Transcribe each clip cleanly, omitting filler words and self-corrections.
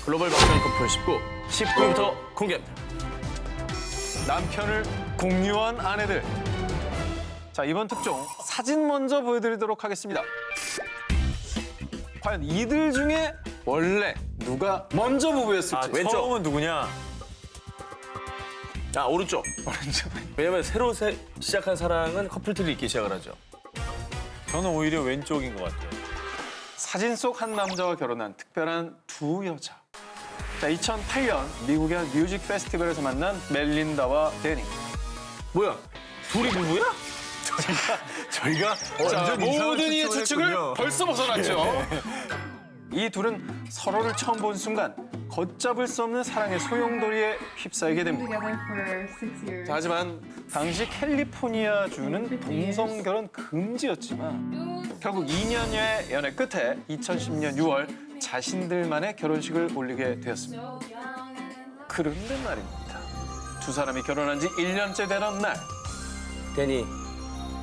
글로벌 막장 커플 19부터 공개합니다. 남편을 공유한 아내들. 자, 이번 특종 사진 먼저 보여드리도록 하겠습니다. 과연 이들 중에 원래 누가 먼저 부부였을지. 왼쪽. 처음은 누구냐? 아, 오른쪽. 왜냐면 새로 시작한 사랑은 커플들이 있기 시작을 하죠. 저는 오히려 왼쪽인 것 같아요. 사진 속 한 남자와 결혼한 특별한 두 여자. 자, 2008년 미국의 한 뮤직 페스티벌에서 만난 멜린다와 데니. 뭐야? 둘이 부부야? 저희가 자, 모든 이상한 이의 추측을 추측을 했군요. 벌써 벗어났죠. 이 둘은 서로를 처음 본 순간 걷잡을 수 없는 사랑의 소용돌이에 휩싸이게 됩니다. together for 6 years. 자, 하지만 당시 캘리포니아주는 동성 결혼 금지였지만 결국 2년여의 연애 끝에 2010년 6월 자신들만의 결혼식을 올리게 되었습니다. 그런데 말입니다. 두 사람이 결혼한 지 1년째 되던 날 데니,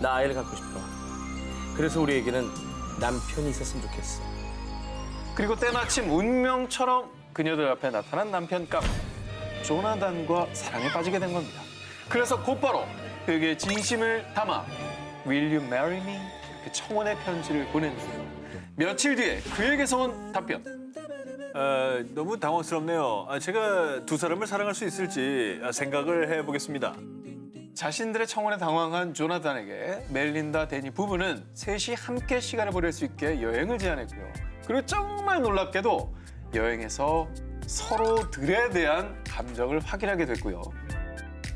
나 아이를 갖고 싶어. 그래서 우리에게는 남편이 있었으면 좋겠어. 그리고 때마침 운명처럼 그녀들 앞에 나타난 남편 감 조나단과 사랑에 빠지게 된 겁니다. 그래서 곧바로 그에게 진심을 담아 Will you marry me? 이렇게 청혼의 편지를 보낸 후 며칠 뒤에 그에게서 온 답변. 너무 당황스럽네요. 제가 두 사람을 사랑할 수 있을지 생각을 해보겠습니다. 자신들의 청혼에 당황한 조나단에게 멜린다 데니 부부는 셋이 함께 시간을 보낼 수 있게 여행을 제안했고요. 그리고 정말 놀랍게도 여행에서 서로들에 대한 감정을 확인하게 됐고요.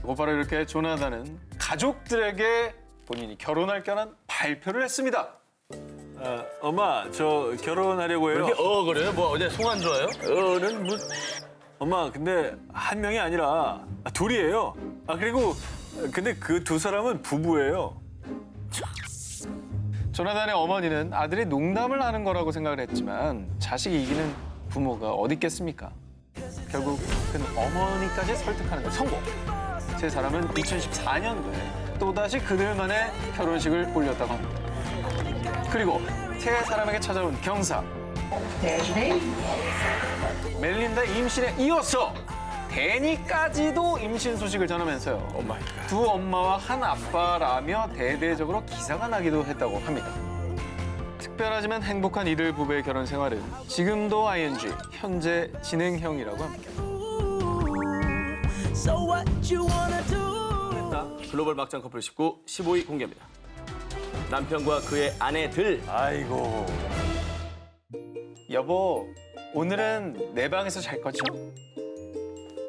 곧바로 이렇게 조나단은 가족들에게 본인이 결혼할 겨난 발표를 했습니다. 엄마, 저 결혼하려고 해요. 이렇게 그래요? 뭐 어제 송 안 좋아요? 는 뭐. 엄마, 근데 한 명이 아니라 둘이에요. 그리고 근데 그 두 사람은 부부예요. 조나단의 어머니는 아들이 농담을 하는 거라고 생각을 했지만 자식이 이기는 부모가 어디 있겠습니까? 결국 그는 어머니까지 설득하는 데 성공. 세 사람은 2014년도에 또다시 그들만의 결혼식을 올렸다고 합니다. 그리고 세 사람에게 찾아온 경사. 멜린다의 임신에 이어서 데니까지도 임신 소식을 전하면서요. 오 마이 갓. 두 엄마와 한 아빠라며 대대적으로 기사가 나기도 했다고 합니다. 특별하지만 행복한 이들 부부의 결혼 생활은 지금도 ing, 현재 진행형이라고 합니다. So what you wanna do? 글로벌 막장 커플 15위 공개합니다. 남편과 그의 아내들. 아이고. 여보, 오늘은 내 방에서 잘 거죠?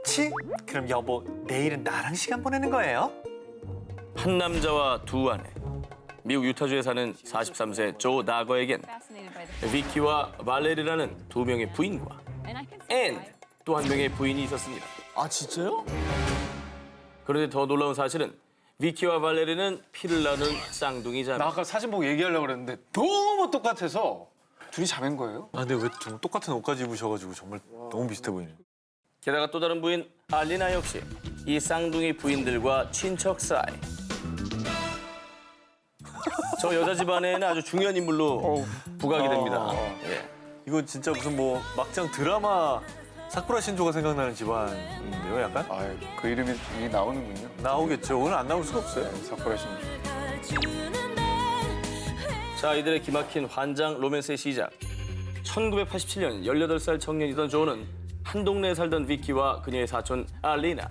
치? 그럼 여보, 내일은 나랑 시간 보내는 거예요? 한 남자와 두 아내. 미국 유타주에 사는 43세 조 나거에겐 비키와 발레리라는 두 명의 부인과 앤 또 한 명의 부인이 있었습니다. 아 진짜요? 그런데 더 놀라운 사실은 비키와 발레리는 피를 나눈 쌍둥이 자매. 나 아까 사진 보고 얘기하려고 그랬는데 너무 똑같아서 둘이 자매인 거예요? 근데 왜 좀 똑같은 옷까지 입으셔가지고 정말 너무 비슷해 보이네. 게다가 또 다른 부인 알리나 역시 이 쌍둥이 부인들과 친척 사이. 저 여자 집안에는 아주 중요한 인물로 부각이 됩니다. 예. 이거 진짜 무슨 뭐 막장 드라마 사쿠라 신조가 생각나는 집안인데요, 약간? 그 이름이 나오는군요. 나오겠죠. 오늘 안 나올 수가 없어요. 사쿠라 신주. 자, 이들의 기막힌 환장 로맨스의 시작. 1987년 18살 청년이던 조는 한 동네에 살던 비키와 그녀의 사촌 알리나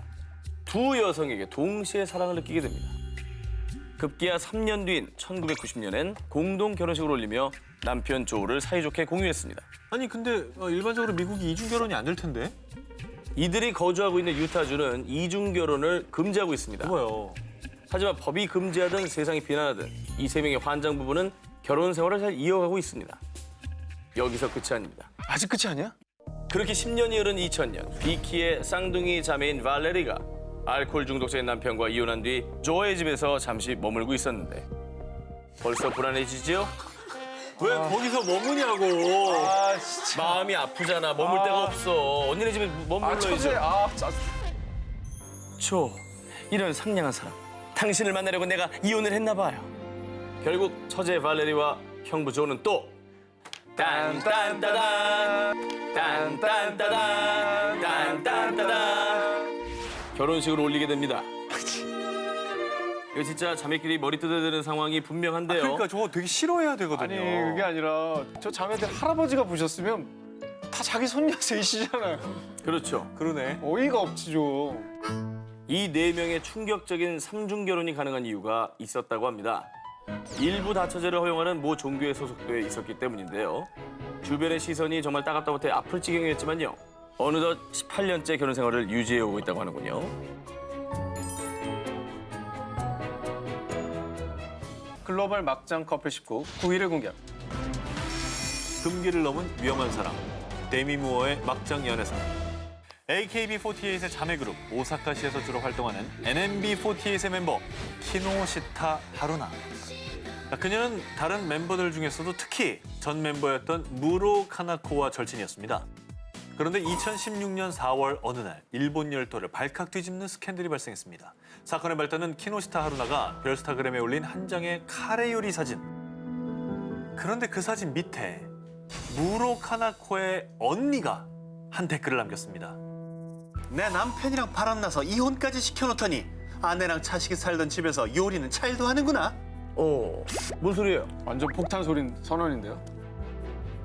두 여성에게 동시에 사랑을 느끼게 됩니다. 급기야 3년 뒤인 1990년엔 공동 결혼식을 올리며 남편 조를 사이좋게 공유했습니다. 아니 근데 일반적으로 미국이 이중 결혼이 안 될 텐데? 이들이 거주하고 있는 유타주는 이중 결혼을 금지하고 있습니다. 뭐요? 하지만 법이 금지하든 세상이 비난하든 이 세 명의 환장 부부는 결혼 생활을 잘 이어가고 있습니다. 여기서 끝이 아닙니다. 아직 끝이 아니야? 그렇게 10년이 흐른 2000년 비키의 쌍둥이 자매인 발레리가 알코올 중독자인 남편과 이혼한 뒤 조의 집에서 잠시 머물고 있었는데 벌써 불안해지지요? 왜 거기서 머무냐고. 마음이 아프잖아. 머물 데가 없어. 언니네 집에 머물러야죠. 조, 이런 상냥한 사람. 당신을 만나려고 내가 이혼을 했나 봐요. 결국 처제 발레리와 형부 조는 또 딴딴따단 딴딴따단 딴딴따단 결혼식을 올리게 됩니다. 이거 진짜 자매끼리 머리 뜯어야 되는 상황이 분명한데요. 그러니까 저거 되게 싫어해야 되거든요. 아니 그게 아니라 저 자매들 할아버지가 보셨으면 다 자기 손녀 셋이잖아요. 그렇죠. 그러네. 어이가 없지 좀. 이 네 명의 충격적인 삼중 결혼이 가능한 이유가 있었다고 합니다. 일부 다처제를 허용하는 모 종교에 소속돼 있었기 때문인데요. 주변의 시선이 정말 따갑다 못해 아플 지경이었지만요. 어느덧 18년째 결혼 생활을 유지해오고 있다고 하는군요. 글로벌 막장 커플 19 9위를 공개합니다. 금기를 넘은 위험한 사랑. 데미 무어의 막장 연애사. AKB48의 자매 그룹 오사카시에서 주로 활동하는 NMB48의 멤버 키노시타 하루나. 그녀는 다른 멤버들 중에서도 특히 전 멤버였던 무로 카나코와 절친이었습니다. 그런데 2016년 4월 어느 날 일본 열도를 발칵 뒤집는 스캔들이 발생했습니다. 사건의 발단은 키노시타 하루나가 별스타그램에 올린 한 장의 카레 요리 사진. 그런데 그 사진 밑에 무로 카나코의 언니가 한 댓글을 남겼습니다. 내 남편이랑 바람나서 이혼까지 시켜놓더니 아내랑 차식이 살던 집에서 요리는 잘도 하는구나. 뭔 소리예요? 완전 폭탄 소린 선언인데요.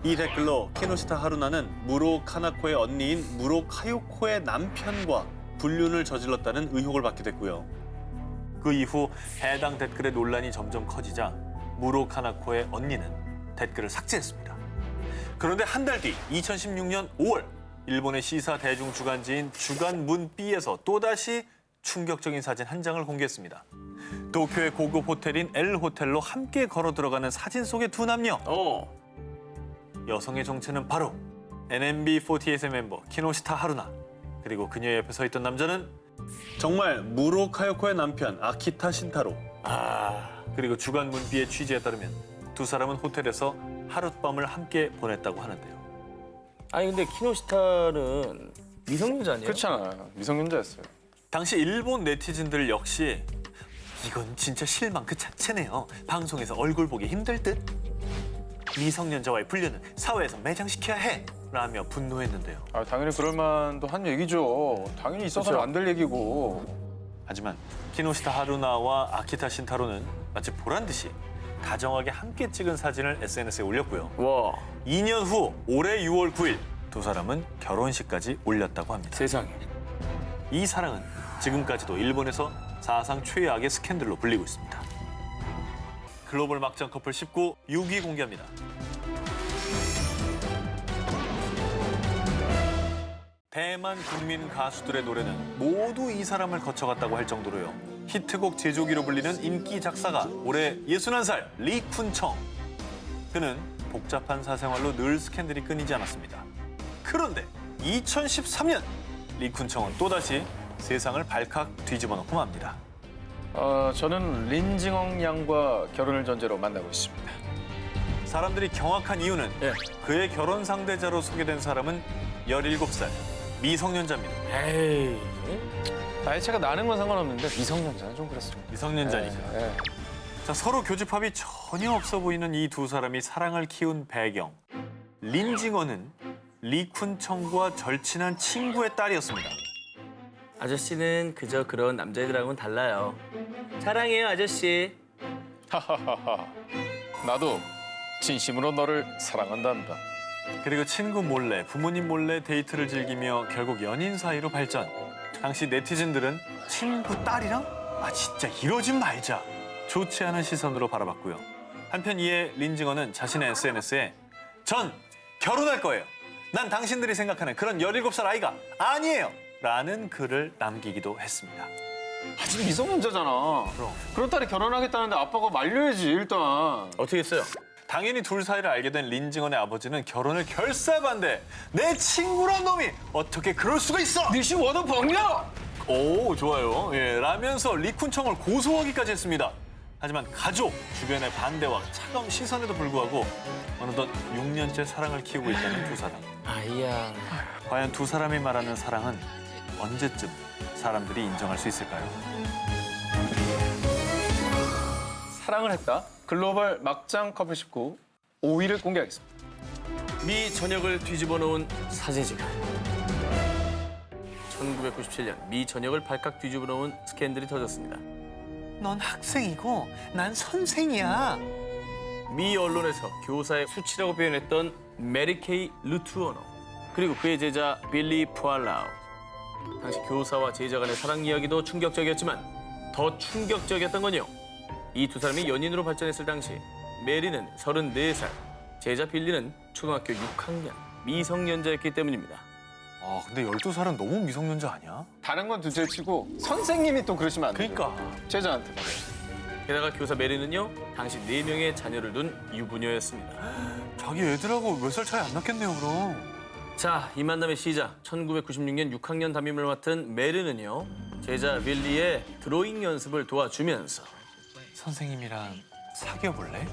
이 댓글로 키노시타 하루나는 무로 카나코의 언니인 무로 카요코의 남편과 불륜을 저질렀다는 의혹을 받게 됐고요. 그 이후 해당 댓글의 논란이 점점 커지자 무로 카나코의 언니는 댓글을 삭제했습니다. 그런데 한 달 뒤 2016년 5월 일본의 시사 대중 주간지인 주간 문비에서 또다시 충격적인 사진 한 장을 공개했습니다. 도쿄의 고급 호텔인 L 호텔로 함께 걸어 들어가는 사진 속의 두 남녀. 여성의 정체는 바로 NMB48의 멤버 키노시타 하루나. 그리고 그녀 옆에 서 있던 남자는 정말 무로 카요코의 남편 아키타 신타로. 그리고 주간 문비의 취재에 따르면 두 사람은 호텔에서 하룻밤을 함께 보냈다고 하는데요. 아니 근데 키노시타는 미성년자 아니에요? 그렇잖아요. 미성년자였어요. 당시 일본 네티즌들 역시 이건 진짜 실망 그 자체네요. 방송에서 얼굴 보기 힘들 듯. 미성년자와의 불륜은 사회에서 매장시켜야 해. 라며 분노했는데요. 아, 당연히 그럴 만도 한 얘기죠. 당연히 있어서는 안 될 얘기고. 하지만 키노시타 하루나와 아키타 신타로는 마치 보란 듯이 다정하게 함께 찍은 사진을 SNS에 올렸고요. 와 2년 후 올해 6월 9일 두 사람은 결혼식까지 올렸다고 합니다. 세상에. 이 사랑은 지금까지도 일본에서 사상 최악의 스캔들로 불리고 있습니다. 글로벌 막장 커플 19 6위 공개합니다. 대만 국민 가수들의 노래는 모두 이 사람을 거쳐갔다고 할 정도로요. 히트곡 제조기로 불리는 인기 작사가 올해 61살 리쿤청. 그는 복잡한 사생활로 늘 스캔들이 끊이지 않았습니다. 그런데 2013년 리쿤청은 또다시 세상을 발칵 뒤집어 놓고 맙니다. 저는 린징엉 양과 결혼을 전제로 만나고 있습니다. 사람들이 경악한 이유는 예. 그의 결혼 상대자로 소개된 사람은 17살 미성년자입니다. 에이. 나이 차가 나는 건 상관없는데 미성년자는 좀 그렇습니다. 미성년자니까. 예. 자, 서로 교집합이 전혀 없어 보이는 이 두 사람이 사랑을 키운 배경. 린징어는 리쿤청과 절친한 친구의 딸이었습니다. 아저씨는 그저 그런 남자애들하고는 달라요. 사랑해요 아저씨. 하하하하. 나도 진심으로 너를 사랑한단다. 그리고 친구 몰래, 부모님 몰래 데이트를 즐기며 결국 연인 사이로 발전. 당시 네티즌들은 친구 딸이랑? 아 진짜 이러지 말자. 좋지 않은 시선으로 바라봤고요. 한편 이에 린징어는 자신의 SNS에 전 결혼할 거예요. 난 당신들이 생각하는 그런 17살 아이가 아니에요. 라는 글을 남기기도 했습니다. 아직 미성년자잖아. 그런 딸이 결혼하겠다는데 아빠가 말려야지 일단. 어떻게 했어요? 당연히 둘 사이를 알게 된 린징언의 아버지는 결혼을 결사반대. 내 친구란 놈이 어떻게 그럴 수가 있어? 니시 워더 벙려! 오 좋아요. 예, 라면서 리쿤청을 고소하기까지 했습니다. 하지만 가족 주변의 반대와 차가운 시선에도 불구하고 어느덧 6년째 사랑을 키우고 있다는 두 사람. 아이야. 과연 두 사람이 말하는 사랑은 언제쯤 사람들이 인정할 수 있을까요? 사랑을 했다. 글로벌 막장 커플 19 5위를 공개하겠습니다. 미 전역을 뒤집어 놓은 사제지간. 1997년 미 전역을 발칵 뒤집어 놓은 스캔들이 터졌습니다. 넌 학생이고 난 선생이야. 미 언론에서 교사의 수치라고 표현했던 메리 케이 루투어너 그리고 그의 제자 빌리 푸알라우. 당시 교사와 제자 간의 사랑 이야기도 충격적이었지만 더 충격적이었던 건요. 이 두 사람이 연인으로 발전했을 당시 메리는 34살, 제자 빌리는 초등학교 6학년 미성년자였기 때문입니다. 아, 근데 12살은 너무 미성년자 아니야? 다른 건 둘째치고 선생님이 또 그러시면 안 돼요. 그러니까. 제자한테. 게다가 교사 메리는요. 당시 4명의 자녀를 둔 유부녀였습니다. 자기 애들하고 몇 살 차이 안 났겠네요, 그럼. 자, 이 만남의 시작. 1996년 6학년 담임을 맡은 메리는요. 제자 빌리의 드로잉 연습을 도와주면서 선생님이랑 사귀어 볼래?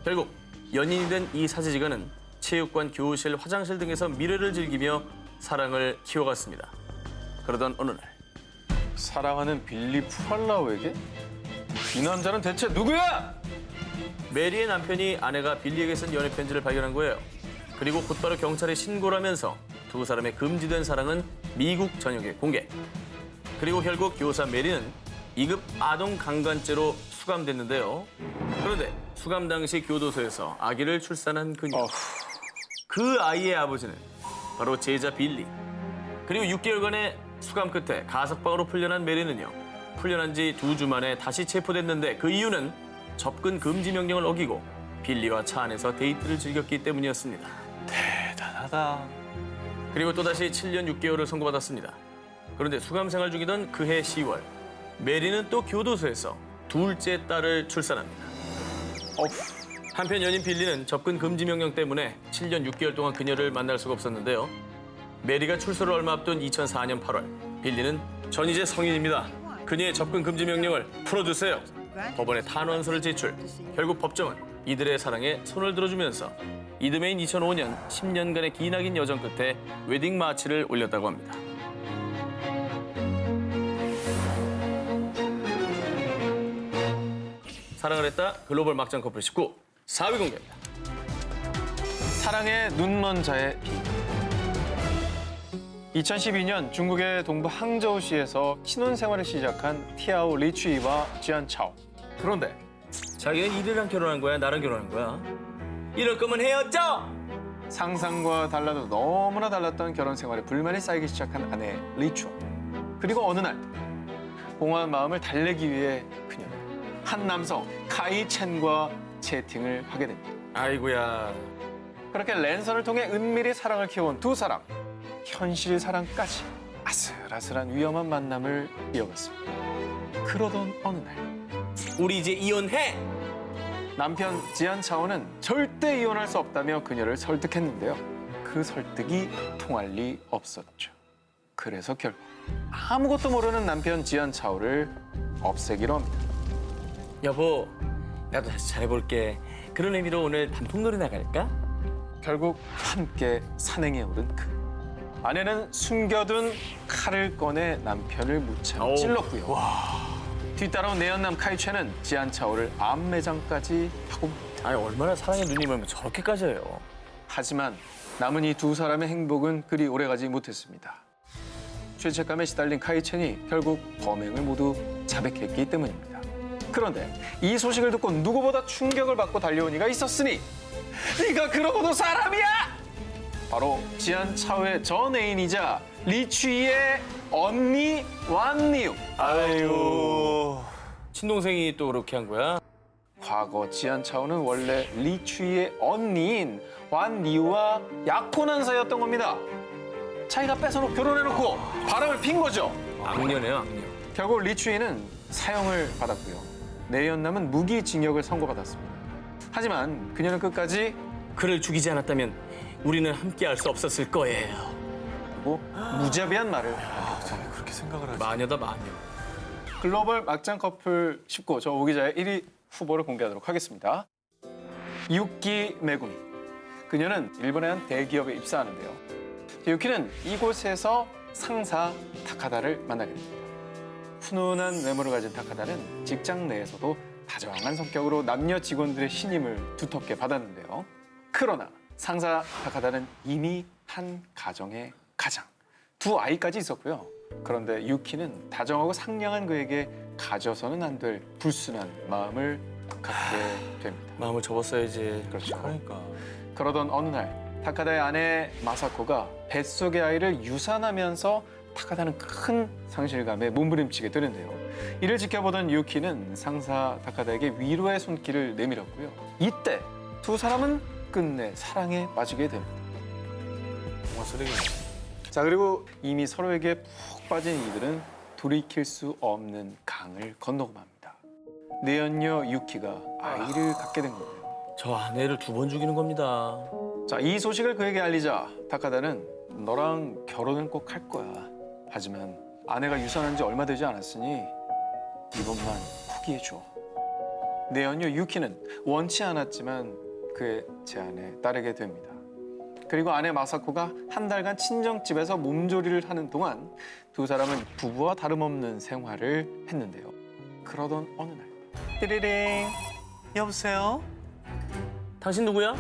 결국 연인이 된 이 사제지간은 체육관, 교실, 화장실 등에서 미래를 즐기며 사랑을 키워갔습니다. 그러던 어느 날 사랑하는 빌리 푸알라우에게? 이 남자는 대체 누구야? 메리의 남편이 아내가 빌리에게 쓴 연애 편지를 발견한 거예요. 그리고 곧바로 경찰에 신고를 하면서 두 사람의 금지된 사랑은 미국 전역에 공개. 그리고 결국 교사 메리는 2급 아동 강간죄로 수감됐는데요. 그런데 수감 당시 교도소에서 아기를 출산한 그녀. 그 아이의 아버지는 바로 제자 빌리. 그리고 6개월간의 수감 끝에 가석방으로 풀려난 메리는요. 풀려난 지 2주 만에 다시 체포됐는데 그 이유는 접근 금지 명령을 어기고 빌리와 차 안에서 데이트를 즐겼기 때문이었습니다. 대단하다. 그리고 또다시 7년 6개월을 선고받았습니다. 그런데 수감 생활 중이던 그해 10월 메리는 또 교도소에서 둘째 딸을 출산합니다. 한편 연인 빌리는 접근 금지 명령 때문에 7년 6개월 동안 그녀를 만날 수가 없었는데요. 메리가 출소를 얼마 앞둔 2004년 8월 빌리는 전 이제 성인입니다. 그녀의 접근 금지 명령을 풀어주세요. 법원에 탄원서를 제출. 결국 법정은 이들의 사랑에 손을 들어주면서 이듬해인 2005년 10년간의 기나긴 여정 끝에 웨딩 마치를 올렸다고 합니다. 사랑을 했다 글로벌 막장 커플 19 4위 공개입니다. 사랑의 눈먼 자의 비. 2012년 중국의 동부 항저우시에서 신혼생활을 시작한 티아오 리추이와 지안차오. 그런데 자기는 이들이랑 결혼한 거야? 나랑 결혼한 거야? 이럴 거면 헤어져! 상상과 달라도 너무나 달랐던 결혼 생활에 불만이 쌓이기 시작한 아내 리추. 그리고 어느 날 공허한 마음을 달래기 위해 그녀는 한 남성 카이 첸과 채팅을 하게 됩니다. 아이고야. 그렇게 랜선을 통해 은밀히 사랑을 키워온 두 사람. 현실 사랑까지 아슬아슬한 위험한 만남을 이어갔습니다. 그러던 어느 날 우리 이제 이혼해! 남편 지안차오는 절대 이혼할 수 없다며 그녀를 설득했는데요. 그 설득이 통할 리 없었죠. 그래서 결국 아무것도 모르는 남편 지안차오를 없애기로 합니다. 여보, 나도 다시 잘해볼게. 그런 의미로 오늘 단풍놀이 나갈까? 결국 함께 산행에 오른 그 아내는 숨겨둔 칼을 꺼내 남편을 무차히 어우. 찔렀고요. 뒤따라온 내연남 카이첸은 지안차오를 암매장까지 하고 맙니다. 아니 얼마나 사랑에 눈이 멀면 저렇게까지 해요. 하지만 남은 이 두 사람의 행복은 그리 오래가지 못했습니다. 죄책감에 시달린 카이첸이 결국 범행을 모두 자백했기 때문입니다. 그런데 이 소식을 듣고 누구보다 충격을 받고 달려온 이가 있었으니 네가 그러고도 사람이야! 바로 지안차오의 전 애인이자 리추이의 언니 완리우. 아유. 친동생이 또 그렇게 한 거야? 과거 지안차오는 원래 리추이의 언니인 완리우와 약혼한 사이였던 겁니다. 자기가 뺏어놓고 결혼해놓고 바람을 핀 거죠. 악녀네요, 악녀. 결국 리추이는 사형을 받았고요. 내연남은 무기징역을 선고받았습니다. 하지만 그녀는 끝까지 그를 죽이지 않았다면 우리는 함께할 수 없었을 거예요. 뭐 무자비한 말을. 저는 그렇게 생각을 하지. 마녀다, 마녀. 글로벌 막장 커플 19, 저 오기자의 1위 후보를 공개하도록 하겠습니다. 유키 메구미. 그녀는 일본의 한 대기업에 입사하는데요. 유키는 이곳에서 상사 타카다를 만나게 됩니다. 훈훈한 외모를 가진 타카다는 직장 내에서도 다정한 성격으로 남녀 직원들의 신임을 두텁게 받았는데요. 그러나 상사 타카다는 이미 한 가정의 가장, 두 아이까지 있었고요. 그런데 유키는 다정하고 상냥한 그에게 가져서는 안 될 불순한 마음을 갖게 됩니다. 마음을 접었어야지. 그렇죠. 그러니까. 그러던 어느 날 타카다의 아내 마사코가 뱃속의 아이를 유산하면서 타카다는 큰 상실감에 몸부림치게 되는데요. 이를 지켜보던 유키는 상사 타카다에게 위로의 손길을 내밀었고요. 이때 두 사람은 끝내 사랑에 빠지게 됩니다. 정말 쓰레기네. 자, 그리고 이미 서로에게 푹 빠진 이들은 돌이킬 수 없는 강을 건너고 맙니다. 내연녀 유키가 아이를 갖게 된 거예요. 저 아내를 2번 죽이는 겁니다. 자, 이 소식을 그에게 알리자 타카다는 너랑 결혼은 꼭 할 거야. 하지만 아내가 유산한 지 얼마 되지 않았으니 이번만 포기해줘. 내연녀 유키는 원치 않았지만 그의 제안에 따르게 됩니다. 그리고 아내 마사코가 한 달간 친정집에서 몸조리를 하는 동안 두 사람은 부부와 다름없는 생활을 했는데요. 그러던 어느 날 띠리링. 여보세요? 당신 누구야?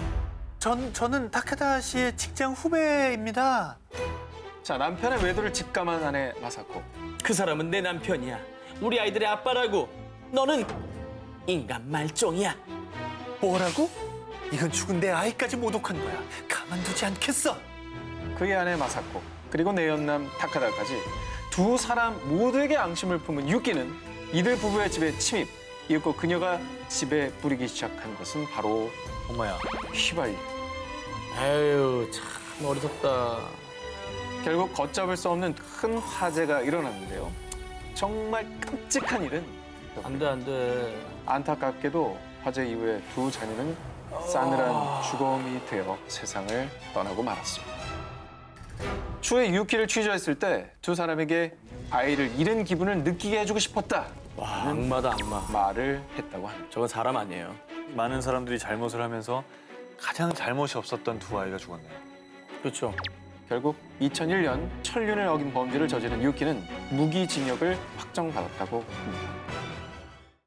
저는 타카다 씨의 직장 후배입니다. 자, 남편의 외도를 직감한 아내 마사코. 그 사람은 내 남편이야. 우리 아이들의 아빠라고. 너는 인간 말종이야. 뭐라고? 이건 죽은 내 아이까지 모독한 거야. 가만두지 않겠어. 그의 아내 마사코 그리고 내연남 타카다까지 두 사람 모두에게 앙심을 품은 유키는 이들 부부의 집에 침입. 이윽고 그녀가 집에 뿌리기 시작한 것은 바로 엄마야. 휘발유. 아유, 참 어리석다. 결국 걷잡을 수 없는 큰 화재가 일어났는데요. 정말 끔찍한 일은 안 돼, 안 돼. 안타깝게도 화재 이후에 두 자녀는 싸늘한 죽음이 되어 세상을 떠나고 말았습니다. 추후에 유키를 취조했을 때 두 사람에게 아이를 잃은 기분을 느끼게 해주고 싶었다 와, 악마다, 악마. 말을 했다고 합니다. 저건 사람 아니에요. 많은 사람들이 잘못을 하면서 가장 잘못이 없었던 두 아이가 죽었네요. 그렇죠. 결국 2001년 천륜을 어긴 범죄를 저지른 유키는 무기징역을 확정받았다고 합니다.